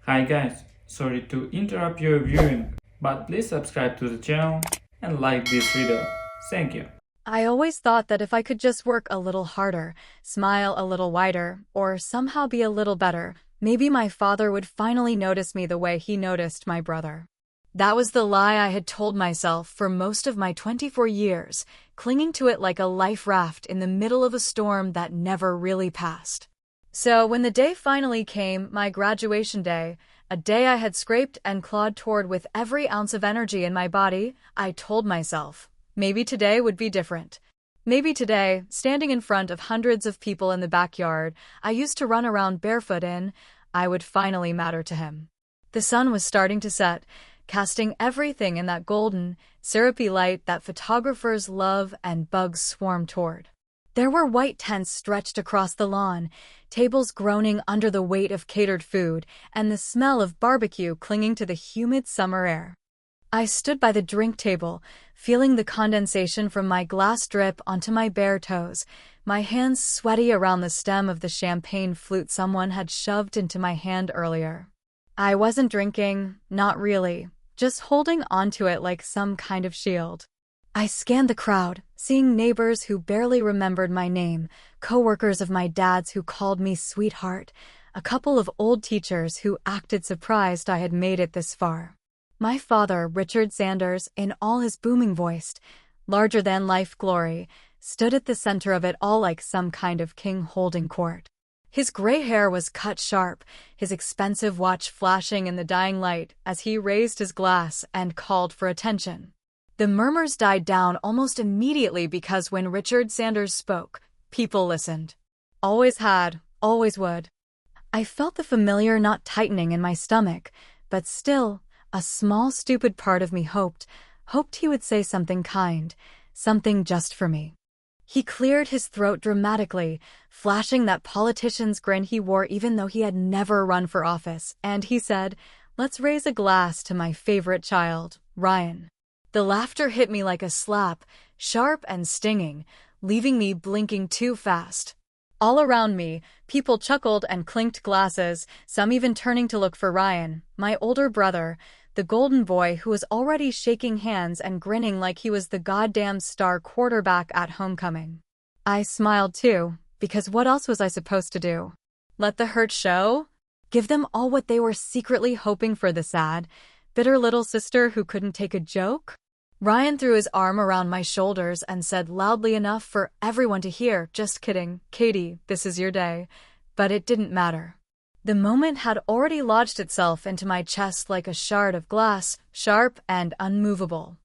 Hi guys, sorry to interrupt your viewing, but please subscribe to the channel and like this video. Thank you. I always thought that if I could just work a little harder, smile a little wider, or somehow be a little better, maybe my father would finally notice me the way he noticed my brother. That was the lie I had told myself for most of my 24 years, clinging to it like a life raft in the middle of a storm that never really passed. So when the day finally came, my graduation day, a day I had scraped and clawed toward with every ounce of energy in my body, I told myself, maybe today would be different. Maybe today, standing in front of hundreds of people in the backyard I used to run around barefoot in, I would finally matter to him. The sun was starting to set, casting everything in that golden, syrupy light that photographers love and bugs swarm toward. There were white tents stretched across the lawn, tables groaning under the weight of catered food, and the smell of barbecue clinging to the humid summer air. I stood by the drink table, feeling the condensation from my glass drip onto my bare toes, my hands sweaty around the stem of the champagne flute someone had shoved into my hand earlier. I wasn't drinking, not really, just holding onto it like some kind of shield. I scanned the crowd, seeing neighbors who barely remembered my name, coworkers of my dad's who called me sweetheart, a couple of old teachers who acted surprised I had made it this far. My father, Richard Sanders, in all his booming voice, larger-than-life glory, stood at the center of it all like some kind of king holding court. His gray hair was cut sharp, his expensive watch flashing in the dying light as he raised his glass and called for attention. The murmurs died down almost immediately because when Richard Sanders spoke, people listened. Always had, always would. I felt the familiar knot tightening in my stomach, but still, a small stupid part of me hoped he would say something kind, something just for me. He cleared his throat dramatically, flashing that politician's grin he wore even though he had never run for office, and he said, "Let's raise a glass to my favorite child, Ryan." The laughter hit me like a slap, sharp and stinging, leaving me blinking too fast. All around me, people chuckled and clinked glasses, some even turning to look for Ryan, my older brother, the golden boy who was already shaking hands and grinning like he was the goddamn star quarterback at homecoming. I smiled too, because what else was I supposed to do? Let the hurt show? Give them all what they were secretly hoping for, the sad, bitter little sister who couldn't take a joke? Ryan threw his arm around my shoulders and said loudly enough for everyone to hear, "Just kidding, Katie, this is your day." But it didn't matter. The moment had already lodged itself into my chest like a shard of glass, sharp and unmovable.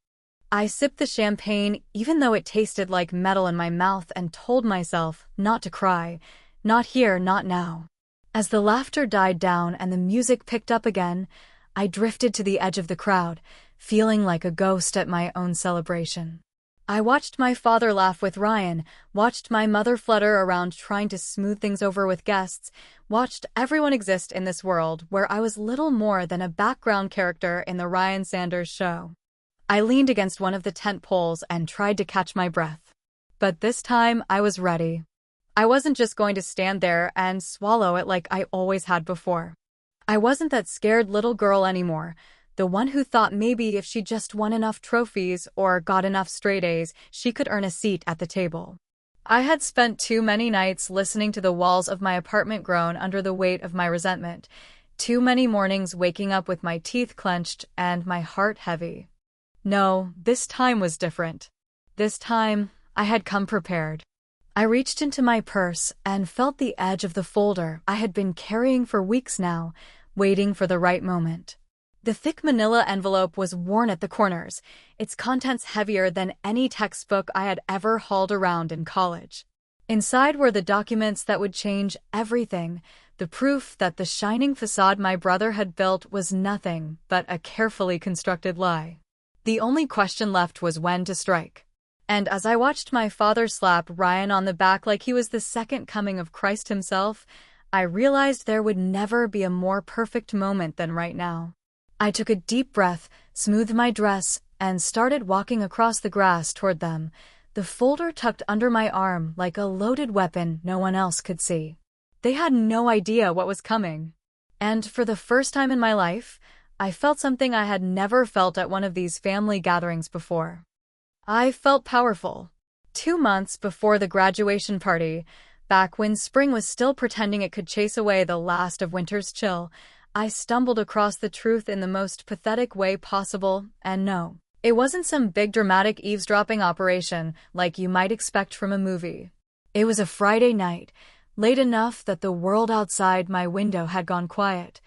I sipped the champagne even though it tasted like metal in my mouth and told myself not to cry, not here, not now. As the laughter died down and the music picked up again, I drifted to the edge of the crowd, feeling like a ghost at my own celebration. I watched my father laugh with Ryan, watched my mother flutter around trying to smooth things over with guests, watched everyone exist in this world where I was little more than a background character in the Ryan Sanders show. I leaned against one of the tent poles and tried to catch my breath. But this time I was ready. I wasn't just going to stand there and swallow it like I always had before. I wasn't that scared little girl anymore, the one who thought maybe if she just won enough trophies or got enough straight A's, she could earn a seat at the table. I had spent too many nights listening to the walls of my apartment groan under the weight of my resentment, too many mornings waking up with my teeth clenched and my heart heavy. No, this time was different. This time, I had come prepared. I reached into my purse and felt the edge of the folder I had been carrying for weeks now, waiting for the right moment. The thick manila envelope was worn at the corners, its contents heavier than any textbook I had ever hauled around in college. Inside were the documents that would change everything, the proof that the shining facade my brother had built was nothing but a carefully constructed lie. The only question left was when to strike. And as I watched my father slap Ryan on the back like he was the second coming of Christ himself, I realized there would never be a more perfect moment than right now. I took a deep breath, smoothed my dress, and started walking across the grass toward them, the folder tucked under my arm like a loaded weapon no one else could see. They had no idea what was coming. And for the first time in my life, I felt something I had never felt at one of these family gatherings before. I felt powerful. 2 months before the graduation party, back when spring was still pretending it could chase away the last of winter's chill, I stumbled across the truth in the most pathetic way possible, and no, it wasn't some big dramatic eavesdropping operation like you might expect from a movie. It was a Friday night, late enough that the world outside my window had gone quiet,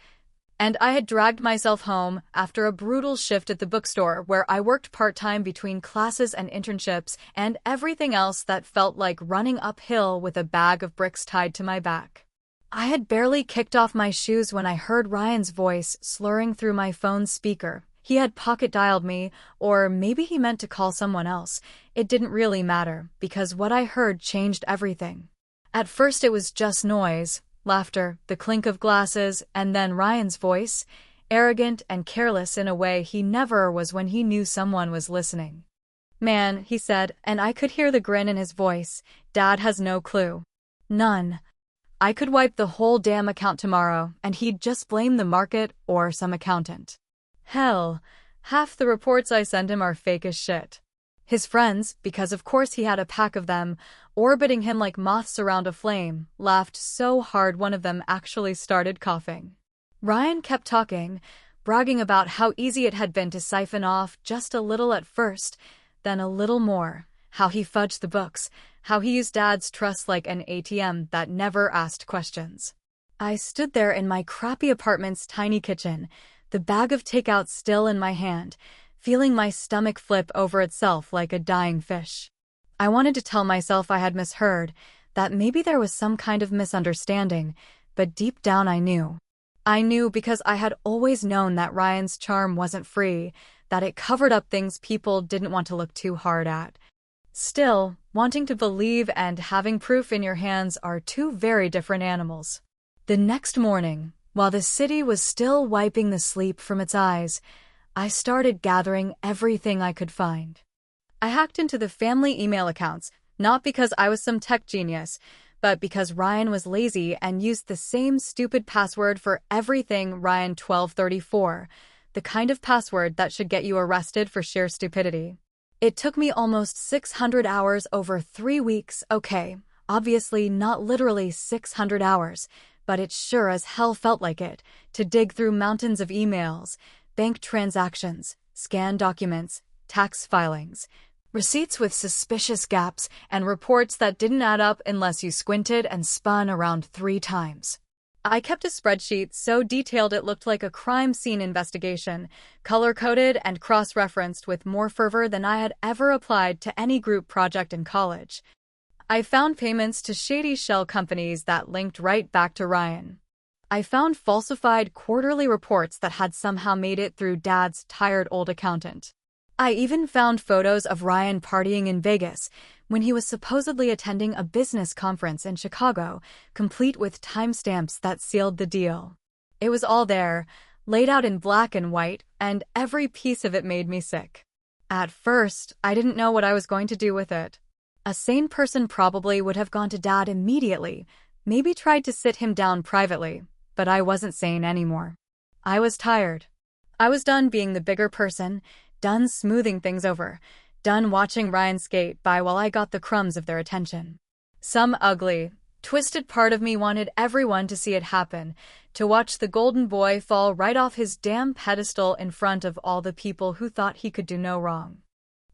and I had dragged myself home after a brutal shift at the bookstore where I worked part-time between classes and internships and everything else that felt like running uphill with a bag of bricks tied to my back. I had barely kicked off my shoes when I heard Ryan's voice slurring through my phone's speaker. He had pocket-dialed me, or maybe he meant to call someone else. It didn't really matter, because what I heard changed everything. At first it was just noise, laughter, the clink of glasses, and then Ryan's voice, arrogant and careless in a way he never was when he knew someone was listening. "Man," he said, and I could hear the grin in his voice, "Dad has no clue. None. I could wipe the whole damn account tomorrow, and he'd just blame the market or some accountant. Hell, half the reports I send him are fake as shit." His friends, because of course he had a pack of them, orbiting him like moths around a flame, laughed so hard one of them actually started coughing. Ryan kept talking, bragging about how easy it had been to siphon off just a little at first, then a little more, how he fudged the books, how he used Dad's trust like an ATM that never asked questions. I stood there in my crappy apartment's tiny kitchen, the bag of takeout still in my hand, feeling my stomach flip over itself like a dying fish. I wanted to tell myself I had misheard, that maybe there was some kind of misunderstanding, but deep down I knew. I knew because I had always known that Ryan's charm wasn't free, that it covered up things people didn't want to look too hard at. Still, wanting to believe and having proof in your hands are two very different animals. The next morning, while the city was still wiping the sleep from its eyes, I started gathering everything I could find. I hacked into the family email accounts, not because I was some tech genius, but because Ryan was lazy and used the same stupid password for everything, Ryan1234, the kind of password that should get you arrested for sheer stupidity. It took me almost 600 hours over 3 weeks, okay, obviously not literally 600 hours, but it sure as hell felt like it, to dig through mountains of emails, bank transactions, scanned documents, tax filings, receipts with suspicious gaps, and reports that didn't add up unless you squinted and spun around 3 times. I kept a spreadsheet so detailed it looked like a crime scene investigation, color-coded and cross-referenced with more fervor than I had ever applied to any group project in college. I found payments to shady shell companies that linked right back to Ryan. I found falsified quarterly reports that had somehow made it through Dad's tired old accountant. I even found photos of Ryan partying in Vegas when he was supposedly attending a business conference in Chicago, complete with timestamps that sealed the deal. It was all there, laid out in black and white, and every piece of it made me sick. At first, I didn't know what I was going to do with it. A sane person probably would have gone to Dad immediately, maybe tried to sit him down privately. But I wasn't sane anymore. I was tired. I was done being the bigger person, done smoothing things over, done watching Ryan skate by while I got the crumbs of their attention. Some ugly, twisted part of me wanted everyone to see it happen, to watch the golden boy fall right off his damn pedestal in front of all the people who thought he could do no wrong.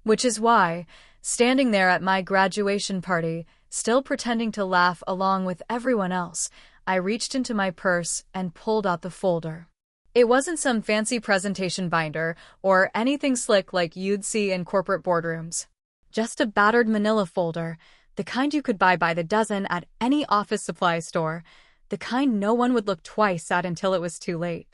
Which is why, standing there at my graduation party, still pretending to laugh along with everyone else, I reached into my purse and pulled out the folder. It wasn't some fancy presentation binder or anything slick like you'd see in corporate boardrooms. Just a battered manila folder, the kind you could buy by the dozen at any office supply store, the kind no one would look twice at until it was too late.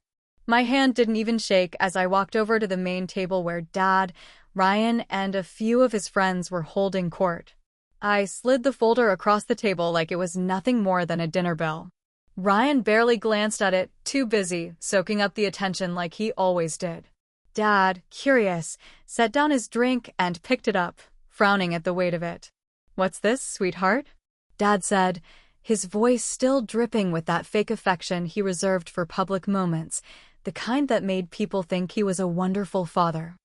My hand didn't even shake as I walked over to the main table where Dad, Ryan, and a few of his friends were holding court. I slid the folder across the table like it was nothing more than a dinner bell. Ryan barely glanced at it, too busy, soaking up the attention like he always did. Dad, curious, set down his drink and picked it up, frowning at the weight of it. "What's this, sweetheart?" Dad said, his voice still dripping with that fake affection he reserved for public moments, the kind that made people think he was a wonderful father.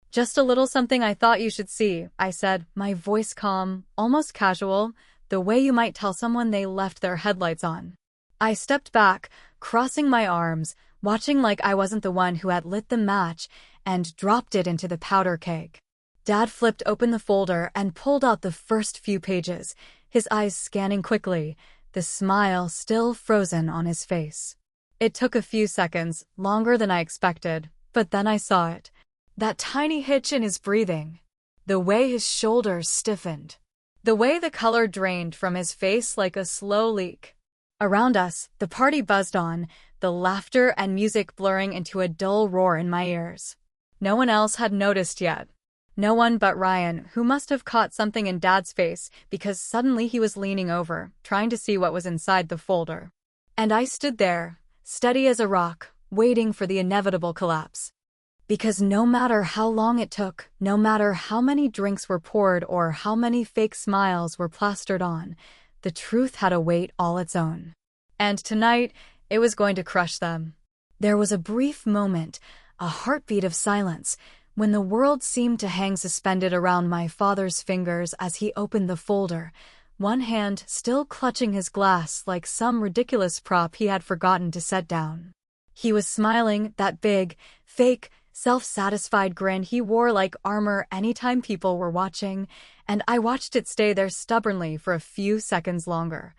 "Just a little something I thought you should see," I said, my voice calm, almost casual, the way you might tell someone they left their headlights on. I stepped back, crossing my arms, watching like I wasn't the one who had lit the match, and dropped it into the powder keg. Dad flipped open the folder and pulled out the first few pages, his eyes scanning quickly, the smile still frozen on his face. It took a few seconds, longer than I expected, but then I saw it. That tiny hitch in his breathing. The way his shoulders stiffened. The way the color drained from his face like a slow leak. Around us, the party buzzed on, the laughter and music blurring into a dull roar in my ears. No one else had noticed yet. No one but Ryan, who must have caught something in Dad's face because suddenly he was leaning over, trying to see what was inside the folder. And I stood there, steady as a rock, waiting for the inevitable collapse. Because no matter how long it took, no matter how many drinks were poured or how many fake smiles were plastered on, the truth had a weight all its own. And tonight, it was going to crush them. There was a brief moment, a heartbeat of silence, when the world seemed to hang suspended around my father's fingers as he opened the folder, one hand still clutching his glass like some ridiculous prop he had forgotten to set down. He was smiling, that big, fake, self-satisfied grin he wore like armor anytime people were watching, and I watched it stay there stubbornly for a few seconds longer.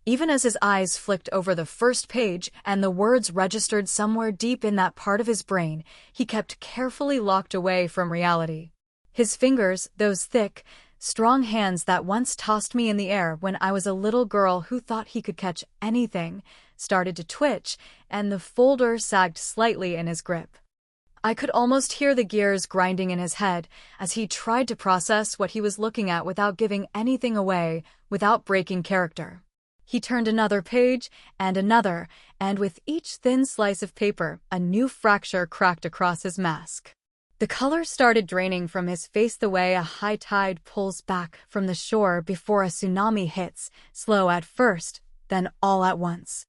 Even as his eyes flicked over the first page and the words registered somewhere deep in that part of his brain, he kept carefully locked away from reality. His fingers, those thick, strong hands that once tossed me in the air when I was a little girl who thought he could catch anything, started to twitch, and the folder sagged slightly in his grip. I could almost hear the gears grinding in his head as he tried to process what he was looking at without giving anything away, without breaking character. He turned another page, and with each thin slice of paper, a new fracture cracked across his mask. The color started draining from his face the way a high tide pulls back from the shore before a tsunami hits, slow at first, then all at once.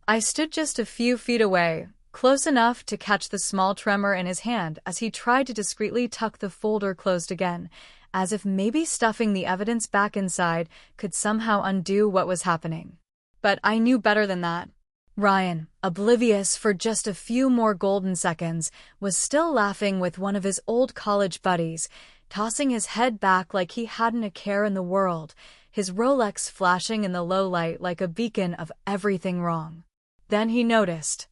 I stood just a few feet away, close enough to catch the small tremor in his hand as he tried to discreetly tuck the folder closed again, as if maybe stuffing the evidence back inside could somehow undo what was happening. But I knew better than that. Ryan, oblivious for just a few more golden seconds, was still laughing with one of his old college buddies, tossing his head back like he hadn't a care in the world, his Rolex flashing in the low light like a beacon of everything wrong. Then he noticed.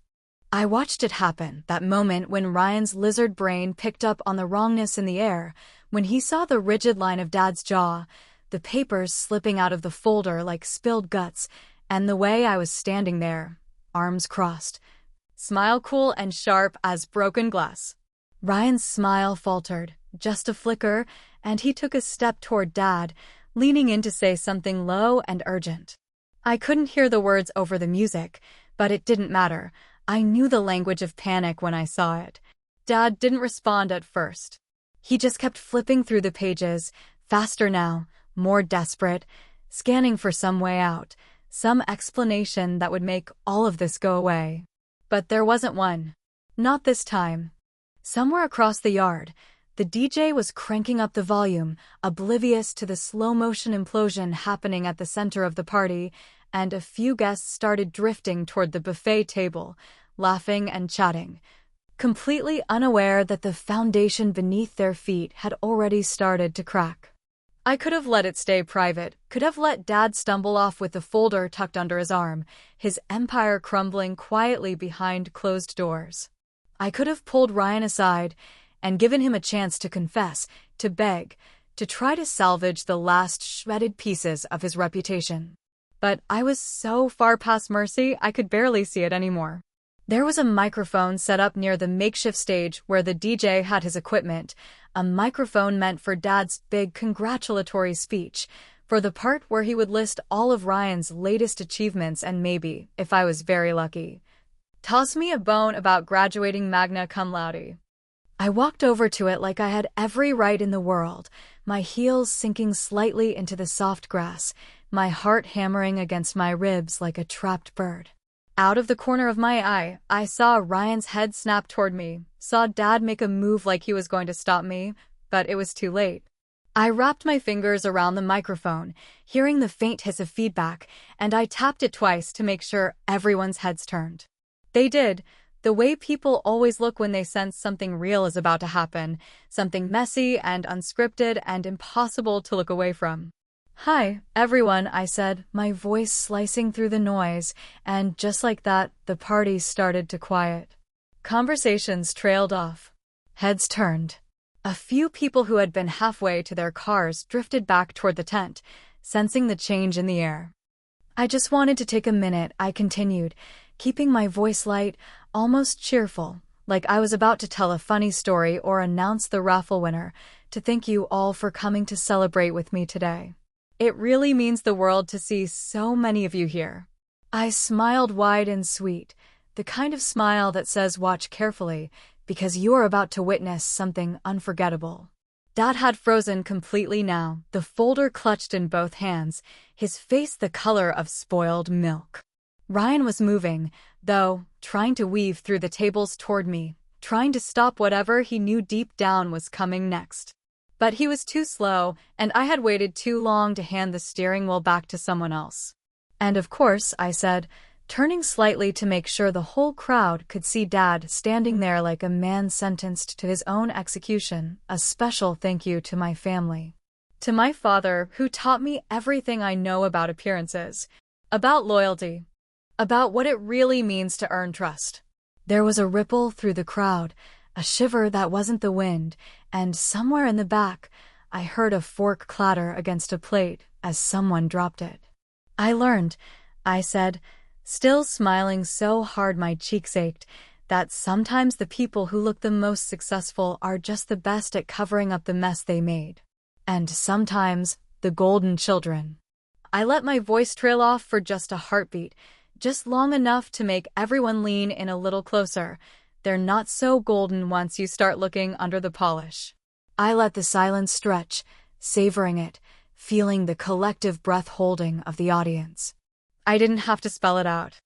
I watched it happen, that moment when Ryan's lizard brain picked up on the wrongness in the air, when he saw the rigid line of Dad's jaw, the papers slipping out of the folder like spilled guts, and the way I was standing there, arms crossed, smile cool and sharp as broken glass. Ryan's smile faltered, just a flicker, and he took a step toward Dad, leaning in to say something low and urgent. I couldn't hear the words over the music, but it didn't matter. I knew the language of panic when I saw it. Dad didn't respond at first. He just kept flipping through the pages, faster now, more desperate, scanning for some way out, some explanation that would make all of this go away. But there wasn't one. Not this time. Somewhere across the yard, the DJ was cranking up the volume, oblivious to the slow-motion implosion happening at the center of the party, and a few guests started drifting toward the buffet table, laughing and chatting, completely unaware that the foundation beneath their feet had already started to crack. I could have let it stay private, could have let Dad stumble off with the folder tucked under his arm, his empire crumbling quietly behind closed doors. I could have pulled Ryan aside and given him a chance to confess, to beg, to try to salvage the last shredded pieces of his reputation. But I was so far past mercy, I could barely see it anymore. There was a microphone set up near the makeshift stage where the DJ had his equipment, a microphone meant for Dad's big congratulatory speech, for the part where he would list all of Ryan's latest achievements and maybe, if I was very lucky, toss me a bone about graduating magna cum laude. I walked over to it like I had every right in the world, my heels sinking slightly into the soft grass, my heart hammering against my ribs like a trapped bird. Out of the corner of my eye, I saw Ryan's head snap toward me, saw Dad make a move like he was going to stop me, but it was too late. I wrapped my fingers around the microphone, hearing the faint hiss of feedback, and I tapped it twice to make sure everyone's heads turned. They did, the way people always look when they sense something real is about to happen, something messy and unscripted and impossible to look away from. "Hi, everyone," I said, my voice slicing through the noise, and just like that, the party started to quiet. Conversations trailed off. Heads turned. A few people who had been halfway to their cars drifted back toward the tent, sensing the change in the air. "I just wanted to take a minute," I continued, keeping my voice light, almost cheerful, like I was about to tell a funny story or announce the raffle winner, "to thank you all for coming to celebrate with me today. It really means the world to see so many of you here." I smiled wide and sweet, the kind of smile that says watch carefully, because you're about to witness something unforgettable. Dad had frozen completely now, the folder clutched in both hands, his face the color of spoiled milk. Ryan was moving, though, trying to weave through the tables toward me, trying to stop whatever he knew deep down was coming next. But he was too slow, and I had waited too long to hand the steering wheel back to someone else. "And of course," I said, turning slightly to make sure the whole crowd could see Dad standing there like a man sentenced to his own execution, "a special thank you to my family. To my father, who taught me everything I know about appearances, about loyalty, about what it really means to earn trust." There was a ripple through the crowd, a shiver that wasn't the wind, and somewhere in the back, I heard a fork clatter against a plate as someone dropped it. "I learned," I said, still smiling so hard my cheeks ached, "that sometimes the people who look the most successful are just the best at covering up the mess they made. And sometimes, the golden children." I let my voice trail off for just a heartbeat, just long enough to make everyone lean in a little closer. They're not so golden once you start looking under the polish. I let the silence stretch, savoring it, feeling the collective breath-holding of the audience. I didn't have to spell it out.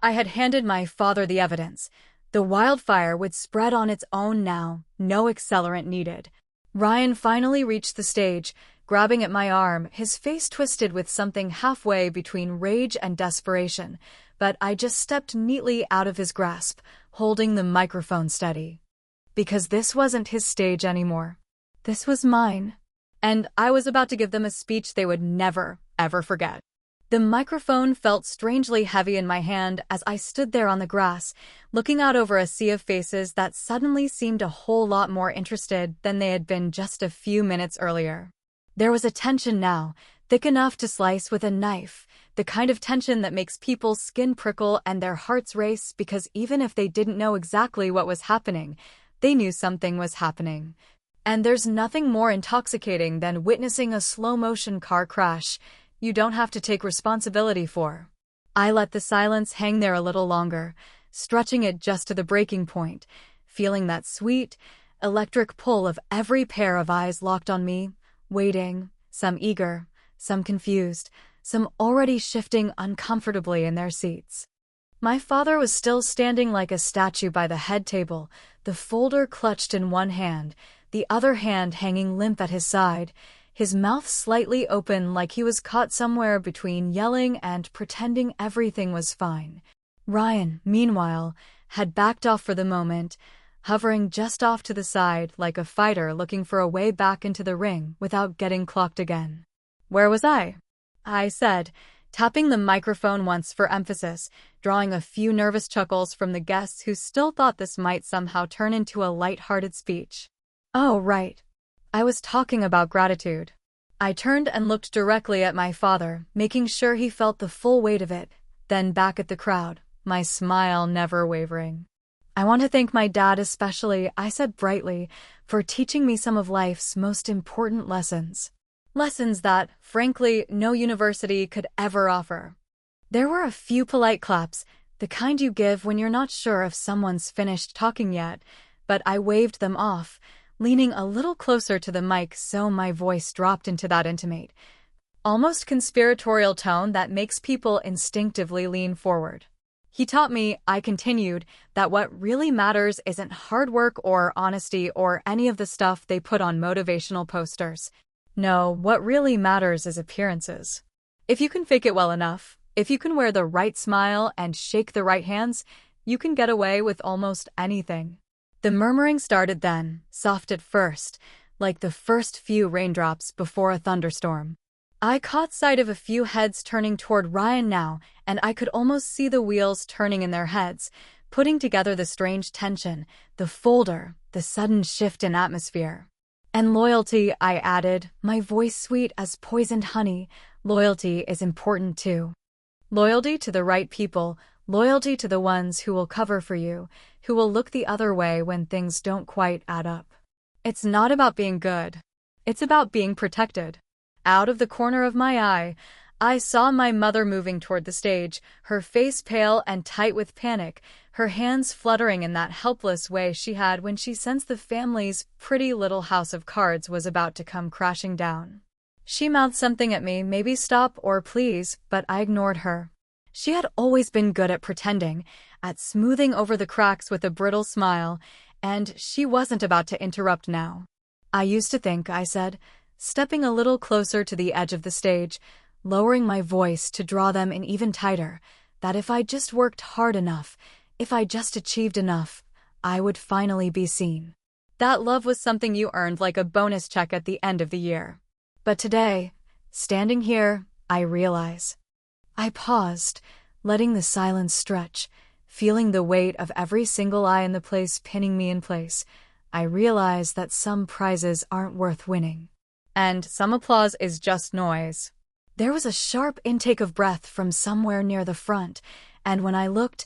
I had handed my father the evidence. The wildfire would spread on its own now, no accelerant needed. Ryan finally reached the stage, grabbing at my arm, his face twisted with something halfway between rage and desperation, but I just stepped neatly out of his grasp, holding the microphone steady. Because this wasn't his stage anymore. This was mine. And I was about to give them a speech they would never, ever forget. The microphone felt strangely heavy in my hand as I stood there on the grass, looking out over a sea of faces that suddenly seemed a whole lot more interested than they had been just a few minutes earlier. There was a tension now, thick enough to slice with a knife, the kind of tension that makes people's skin prickle and their hearts race because even if they didn't know exactly what was happening, they knew something was happening. And there's nothing more intoxicating than witnessing a slow-motion car crash you don't have to take responsibility for. I let the silence hang there a little longer, stretching it just to the breaking point, feeling that sweet, electric pull of every pair of eyes locked on me, waiting, some eager, some confused, some already shifting uncomfortably in their seats. My father was still standing like a statue by the head table, the folder clutched in one hand, the other hand hanging limp at his side, his mouth slightly open like he was caught somewhere between yelling and pretending everything was fine. Ryan, meanwhile, had backed off for the moment, hovering just off to the side like a fighter looking for a way back into the ring without getting clocked again. "Where was I?" I said, tapping the microphone once for emphasis, drawing a few nervous chuckles from the guests who still thought this might somehow turn into a light-hearted speech. "Oh, right. I was talking about gratitude." I turned and looked directly at my father, making sure he felt the full weight of it, then back at the crowd, my smile never wavering. "I want to thank my dad especially," I said brightly, "for teaching me some of life's most important lessons. Lessons that, frankly, no university could ever offer." There were a few polite claps, the kind you give when you're not sure if someone's finished talking yet, but I waved them off, leaning a little closer to the mic so my voice dropped into that intimate, almost conspiratorial tone that makes people instinctively lean forward. He taught me, I continued, that what really matters isn't hard work or honesty or any of the stuff they put on motivational posters. No, what really matters is appearances. If you can fake it well enough, if you can wear the right smile and shake the right hands, you can get away with almost anything. The murmuring started then, soft at first, like the first few raindrops before a thunderstorm. I caught sight of a few heads turning toward Ryan now, and I could almost see the wheels turning in their heads, putting together the strange tension, the folder, the sudden shift in atmosphere. And loyalty, I added, my voice sweet as poisoned honey. Loyalty is important too. Loyalty to the right people, loyalty to the ones who will cover for you, who will look the other way when things don't quite add up. It's not about being good. It's about being protected. Out of the corner of my eye, I saw my mother moving toward the stage, her face pale and tight with panic, her hands fluttering in that helpless way she had when she sensed the family's pretty little house of cards was about to come crashing down. She mouthed something at me, maybe stop or please, but I ignored her. She had always been good at pretending, at smoothing over the cracks with a brittle smile, and she wasn't about to interrupt now. I used to think, I said, stepping a little closer to the edge of the stage, lowering my voice to draw them in even tighter, that if I just worked hard enough, if I just achieved enough, I would finally be seen. That love was something you earned like a bonus check at the end of the year. But today, standing here, I realize. I paused, letting the silence stretch, feeling the weight of every single eye in the place pinning me in place. I realize that some prizes aren't worth winning. And some applause is just noise. There was a sharp intake of breath from somewhere near the front, and when I looked,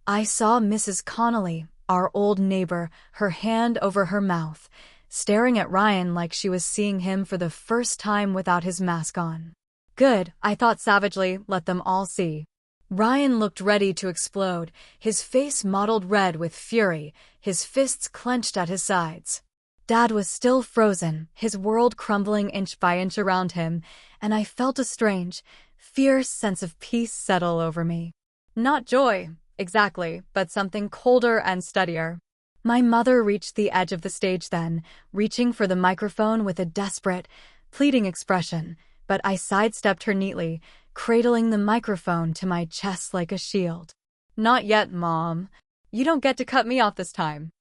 I saw Mrs. Connolly, our old neighbor, her hand over her mouth, staring at Ryan like she was seeing him for the first time without his mask on. Good, I thought savagely, let them all see. Ryan looked ready to explode, his face mottled red with fury, his fists clenched at his sides. Dad was still frozen, his world crumbling inch by inch around him, and I felt a strange, fierce sense of peace settle over me. Not joy, exactly, but something colder and steadier. My mother reached the edge of the stage then, reaching for the microphone with a desperate, pleading expression, but I sidestepped her neatly, cradling the microphone to my chest like a shield. Not yet, Mom. You don't get to cut me off this time.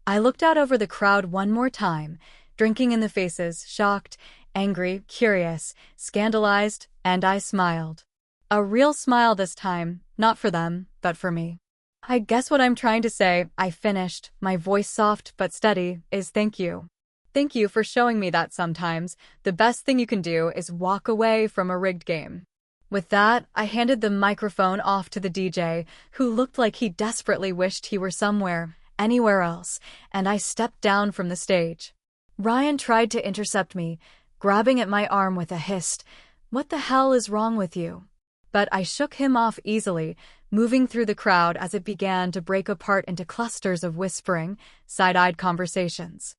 I looked out over the crowd one more time, drinking in the faces, shocked, angry, curious, scandalized, and I smiled. A real smile this time, not for them, but for me. I guess what I'm trying to say, I finished, my voice soft but steady, is thank you. Thank you for showing me that sometimes the best thing you can do is walk away from a rigged game. With that, I handed the microphone off to the DJ, who looked like he desperately wished he were somewhere, anywhere else, and I stepped down from the stage. Ryan tried to intercept me, grabbing at my arm with a hiss, "What the hell is wrong with you?" But I shook him off easily, moving through the crowd as it began to break apart into clusters of whispering, side-eyed conversations.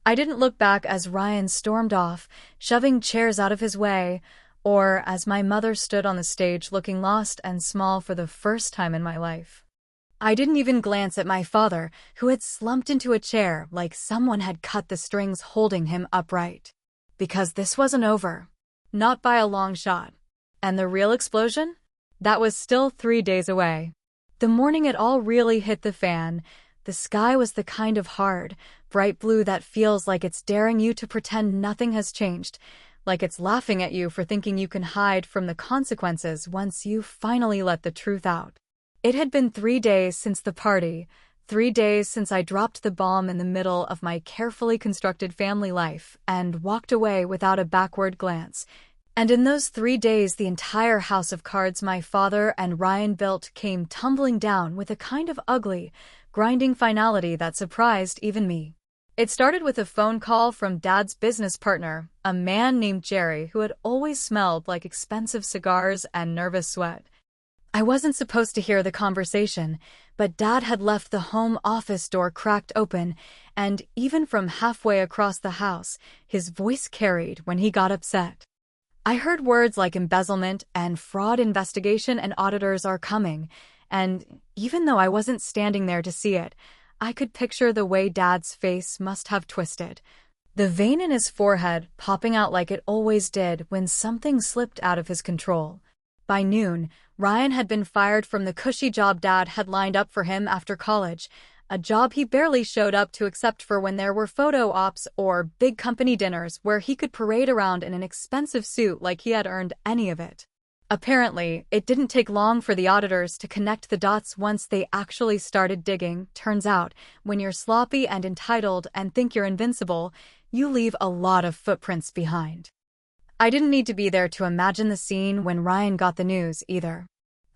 I didn't look back as Ryan stormed off, shoving chairs out of his way, or as my mother stood on the stage looking lost and small for the first time in my life. I didn't even glance at my father, who had slumped into a chair like someone had cut the strings holding him upright. Because this wasn't over. Not by a long shot. And the real explosion? That was still 3 days away. The morning it all really hit the fan, the sky was the kind of hard, bright blue that feels like it's daring you to pretend nothing has changed, like it's laughing at you for thinking you can hide from the consequences once you finally let the truth out. It had been 3 days since the party, 3 days since I dropped the bomb in the middle of my carefully constructed family life and walked away without a backward glance. And in those 3 days, the entire house of cards my father and Ryan built came tumbling down with a kind of ugly, grinding finality that surprised even me. It started with a phone call from Dad's business partner, a man named Jerry who had always smelled like expensive cigars and nervous sweat. I wasn't supposed to hear the conversation, but Dad had left the home office door cracked open, and even from halfway across the house, his voice carried when he got upset. I heard words like embezzlement and fraud investigation and auditors are coming, and even though I wasn't standing there to see it, I could picture the way Dad's face must have twisted. The vein in his forehead popping out like it always did when something slipped out of his control. By noon, Ryan had been fired from the cushy job Dad had lined up for him after college, a job he barely showed up to except for when there were photo ops or big company dinners where he could parade around in an expensive suit like he had earned any of it. Apparently, it didn't take long for the auditors to connect the dots once they actually started digging. Turns out, when you're sloppy and entitled and think you're invincible, you leave a lot of footprints behind. I didn't need to be there to imagine the scene when Ryan got the news, either.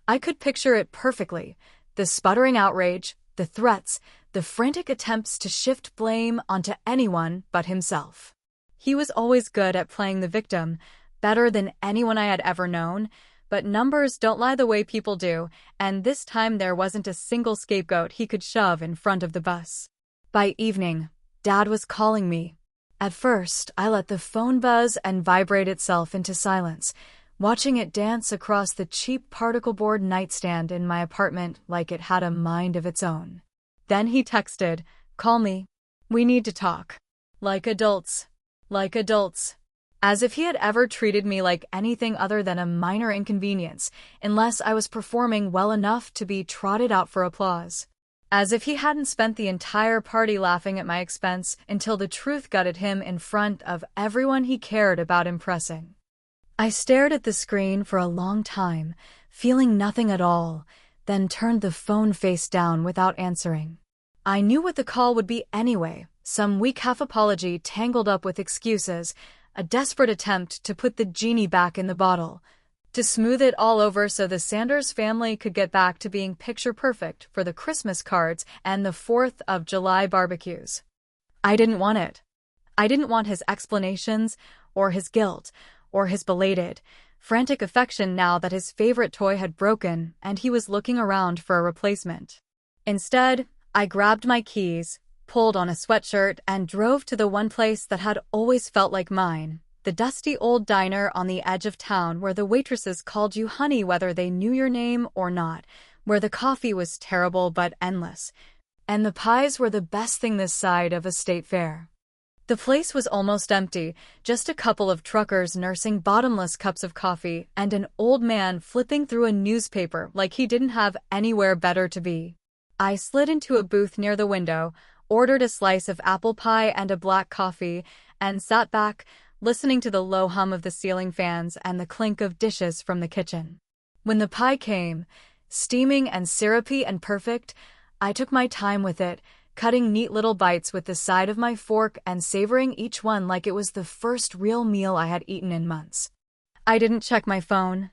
I could picture it perfectly. The sputtering outrage, the threats, the frantic attempts to shift blame onto anyone but himself. He was always good at playing the victim, better than anyone I had ever known, but numbers don't lie the way people do, and this time there wasn't a single scapegoat he could shove in front of the bus. By evening, Dad was calling me. At first, I let the phone buzz and vibrate itself into silence, watching it dance across the cheap particle board nightstand in my apartment like it had a mind of its own. Then he texted, "Call me. We need to talk. Like adults. Like adults." As if he had ever treated me like anything other than a minor inconvenience, unless I was performing well enough to be trotted out for applause. As if he hadn't spent the entire party laughing at my expense until the truth gutted him in front of everyone he cared about impressing. I stared at the screen for a long time, feeling nothing at all, then turned the phone face down without answering. I knew what the call would be anyway, some weak half-apology tangled up with excuses, a desperate attempt to put the genie back in the bottle, to smooth it all over so the Sanders family could get back to being picture-perfect for the Christmas cards and the 4th of July barbecues. I didn't want it. I didn't want his explanations, or his guilt, or his belated, frantic affection now that his favorite toy had broken and he was looking around for a replacement. Instead, I grabbed my keys, pulled on a sweatshirt, and drove to the one place that had always felt like mine, the dusty old diner on the edge of town where the waitresses called you honey whether they knew your name or not, where the coffee was terrible but endless, and the pies were the best thing this side of a state fair. The place was almost empty, just a couple of truckers nursing bottomless cups of coffee and an old man flipping through a newspaper like he didn't have anywhere better to be. I slid into a booth near the window, ordered a slice of apple pie and a black coffee, and sat back, listening to the low hum of the ceiling fans and the clink of dishes from the kitchen. When the pie came, steaming and syrupy and perfect, I took my time with it, cutting neat little bites with the side of my fork and savoring each one like it was the first real meal I had eaten in months. I didn't check my phone.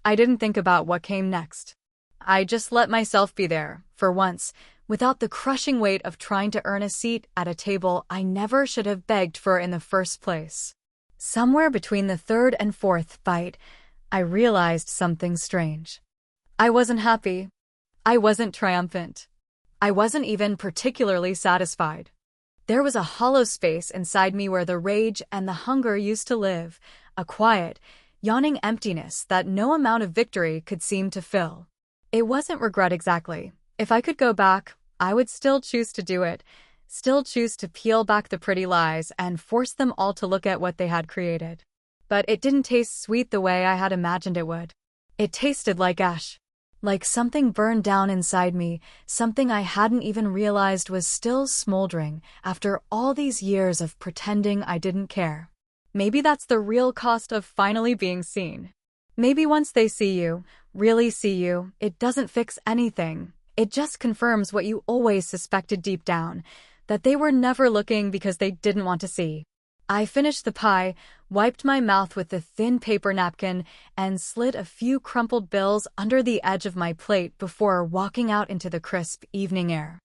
I didn't think about what came next. I just let myself be there, for once, without the crushing weight of trying to earn a seat at a table I never should have begged for in the first place. Somewhere between the third and fourth bite, I realized something strange. I wasn't happy. I wasn't triumphant. I wasn't even particularly satisfied. There was a hollow space inside me where the rage and the hunger used to live, a quiet, yawning emptiness that no amount of victory could seem to fill. It wasn't regret exactly. If I could go back, I would still choose to do it, still choose to peel back the pretty lies and force them all to look at what they had created. But it didn't taste sweet the way I had imagined it would. It tasted like ash. Like something burned down inside me, something I hadn't even realized was still smoldering after all these years of pretending I didn't care. Maybe that's the real cost of finally being seen. Maybe once they see you, really see you, it doesn't fix anything. It just confirms what you always suspected deep down, that they were never looking because they didn't want to see. I finished the pie, wiped my mouth with the thin paper napkin, and slid a few crumpled bills under the edge of my plate before walking out into the crisp evening air.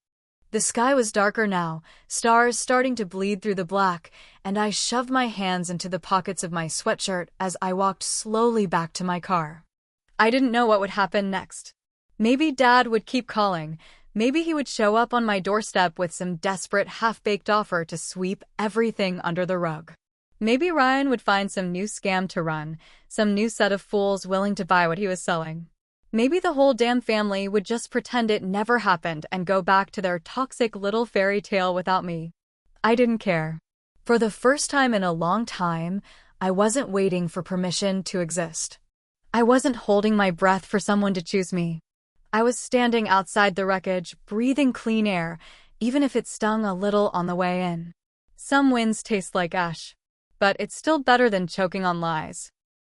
The sky was darker now, stars starting to bleed through the black, and I shoved my hands into the pockets of my sweatshirt as I walked slowly back to my car. I didn't know what would happen next. Maybe Dad would keep calling. Maybe he would show up on my doorstep with some desperate half-baked offer to sweep everything under the rug. Maybe Ryan would find some new scam to run, some new set of fools willing to buy what he was selling. Maybe the whole damn family would just pretend it never happened and go back to their toxic little fairy tale without me. I didn't care. For the first time in a long time, I wasn't waiting for permission to exist. I wasn't holding my breath for someone to choose me. I was standing outside the wreckage, breathing clean air, even if it stung a little on the way in. Some winds taste like ash. But it's still better than choking on lies.